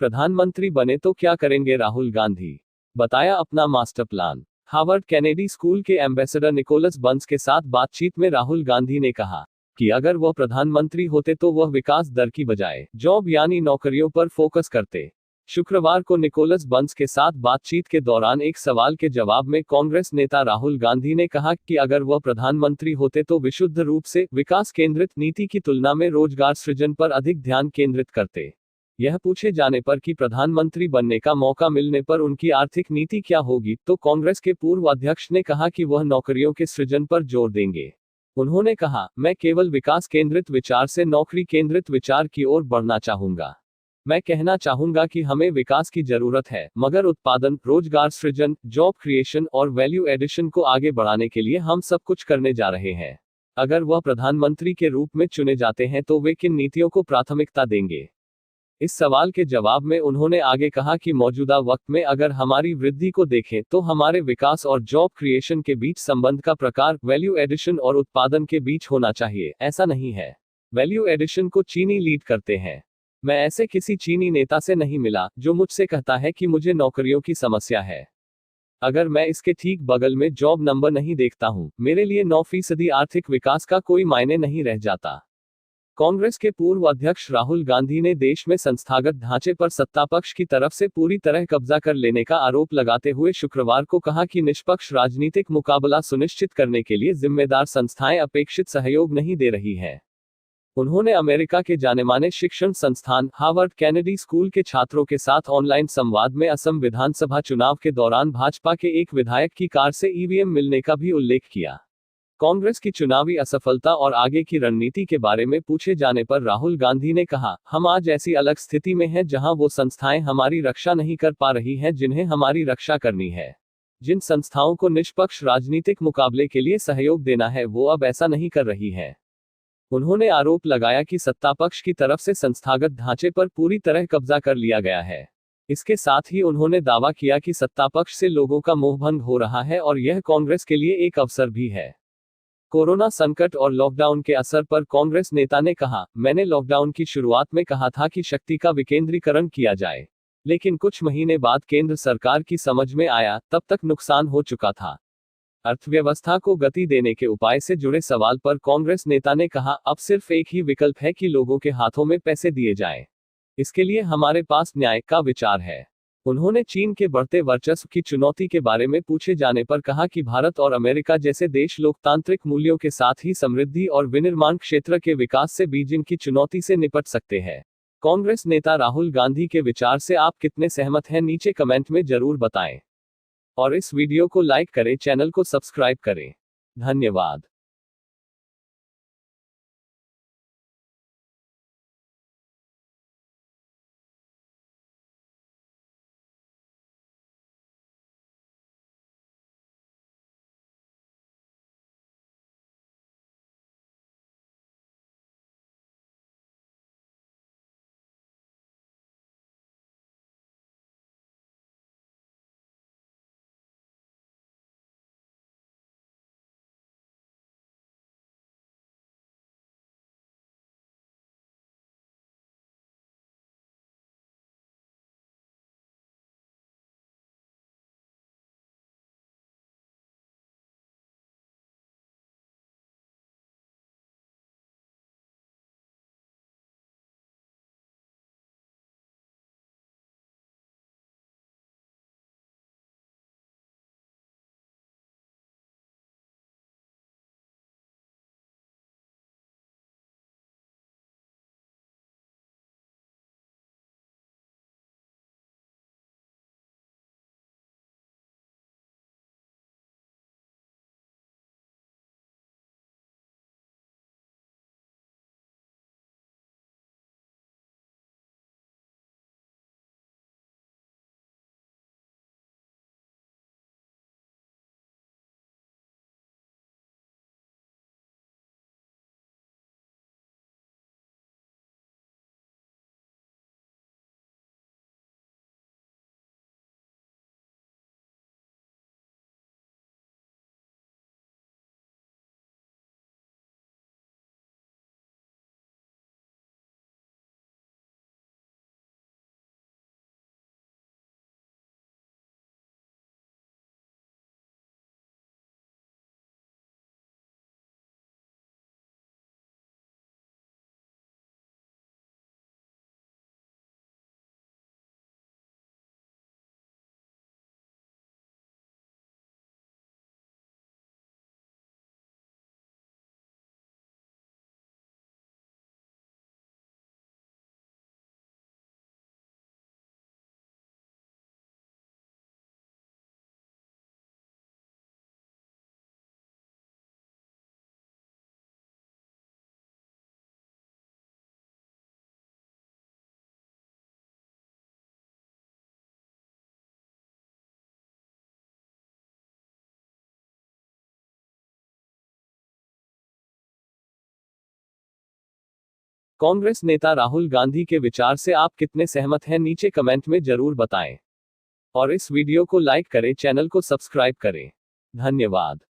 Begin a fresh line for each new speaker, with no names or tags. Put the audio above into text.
प्रधानमंत्री बने तो क्या करेंगे राहुल गांधी? बताया अपना master plan. Harvard Kennedy school के एम्बेसडर निकोलस बंस के साथ बातचीत में राहुल गांधी ने कहा कि अगर वह प्रधानमंत्री होते तो वह विकास दर की बजाय जॉब यानी नौकरियों पर फोकस करते। शुक्रवार को निकोलस बंस के साथ बातचीत के दौरान एक सवाल के जवाब में कांग्रेस नेता राहुल गांधी ने कहा कि अगर वह प्रधानमंत्री होते तो विशुद्ध रूप से विकास केंद्रित नीति की तुलना में रोजगार सृजन पर अधिक ध्यान केंद्रित करते। यह पूछे जाने पर कि प्रधानमंत्री बनने का मौका मिलने पर उनकी आर्थिक नीति क्या होगी, तो कांग्रेस के पूर्व अध्यक्ष ने कहा कि वह नौकरियों के सृजन पर जोर देंगे। उन्होंने कहा, मैं केवल विकास केंद्रित विचार से नौकरी केंद्रित विचार की ओर बढ़ना चाहूंगा। मैं कहना चाहूंगा कि हमें विकास की जरूरत है, मगर उत्पादन, रोजगार सृजन, जॉब क्रिएशन और वैल्यू एडिशन को आगे बढ़ाने के लिए हम सब कुछ करने जा रहे हैं। अगर वह प्रधानमंत्री के रूप में चुने जाते हैं तो वे किन नीतियों को प्राथमिकता देंगे? इस सवाल के जवाब में उन्होंने आगे कहा कि मौजूदा वक्त में अगर हमारी वृद्धि को देखें तो हमारे विकास और जॉब क्रिएशन के बीच संबंध का प्रकार वैल्यू एडिशन और उत्पादन के बीच होना चाहिए, ऐसा नहीं है। वैल्यू एडिशन को चीनी लीड करते हैं। मैं ऐसे किसी चीनी नेता से नहीं मिला जो मुझसे कहता है कि मुझे नौकरियों की समस्या है। अगर मैं इसके ठीक बगल में जॉब नंबर नहीं देखता हूं, मेरे लिए 9% आर्थिक विकास का कोई मायने नहीं रह जाता। कांग्रेस के पूर्व अध्यक्ष राहुल गांधी ने देश में संस्थागत ढांचे पर सत्तापक्ष की तरफ से पूरी तरह कब्जा कर लेने का आरोप लगाते हुए शुक्रवार को कहा कि निष्पक्ष राजनीतिक मुकाबला सुनिश्चित करने के लिए जिम्मेदार संस्थाएं अपेक्षित सहयोग नहीं दे रही हैं। उन्होंने अमेरिका के जानेमाने शिक्षण संस्थान हार्वर्ड केनेडी स्कूल के छात्रों के साथ ऑनलाइन संवाद में असम विधानसभा चुनाव के दौरान भाजपा के एक विधायक की कार से ईवीएम मिलने का भी उल्लेख किया। कांग्रेस की चुनावी असफलता और आगे की रणनीति के बारे में पूछे जाने पर राहुल गांधी ने कहा, हम आज ऐसी अलग स्थिति में हैं जहां वो संस्थाएं हमारी रक्षा नहीं कर पा रही हैं जिन्हें हमारी रक्षा करनी है। जिन संस्थाओं को निष्पक्ष राजनीतिक मुकाबले के लिए सहयोग देना है वो अब ऐसा नहीं कर रही हैं। उन्होंने आरोप लगाया कि सत्तापक्ष की तरफ से संस्थागत ढांचे पर पूरी तरह कब्जा कर लिया गया है। इसके साथ ही उन्होंने दावा किया कि सत्तापक्ष से लोगों का मोहभंग हो रहा है और यह कांग्रेस के लिए एक अवसर भी है। कोरोना संकट और लॉकडाउन के असर पर कांग्रेस नेता ने कहा, मैंने लॉकडाउन की शुरुआत में कहा था कि शक्ति का विकेंद्रीकरण किया जाए। लेकिन कुछ महीने बाद केंद्र सरकार की समझ में आया, तब तक नुकसान हो चुका था। अर्थव्यवस्था को गति देने के उपाय से जुड़े सवाल पर कांग्रेस नेता ने कहा, अब सिर्फ एक ही विकल्प है कि लोगों के हाथों में पैसे दिए जाएं। इसके लिए हमारे पास न्याय का विचार है। उन्होंने चीन के बढ़ते वर्चस्व की चुनौती के बारे में पूछे जाने पर कहा कि भारत और अमेरिका जैसे देश लोकतांत्रिक मूल्यों के साथ ही समृद्धि और विनिर्माण क्षेत्र के विकास से बीजिंग की चुनौती से निपट सकते हैं। कांग्रेस नेता राहुल गांधी के विचार से आप कितने सहमत हैं, नीचे कमेंट में जरूर बताएं। और इस वीडियो को लाइक करें, चैनल को सब्सक्राइब करें। धन्यवाद। कांग्रेस नेता राहुल गांधी के विचार से आप कितने सहमत हैं, नीचे कमेंट में जरूर बताएं। और इस वीडियो को लाइक करें, चैनल को सब्सक्राइब करें। धन्यवाद।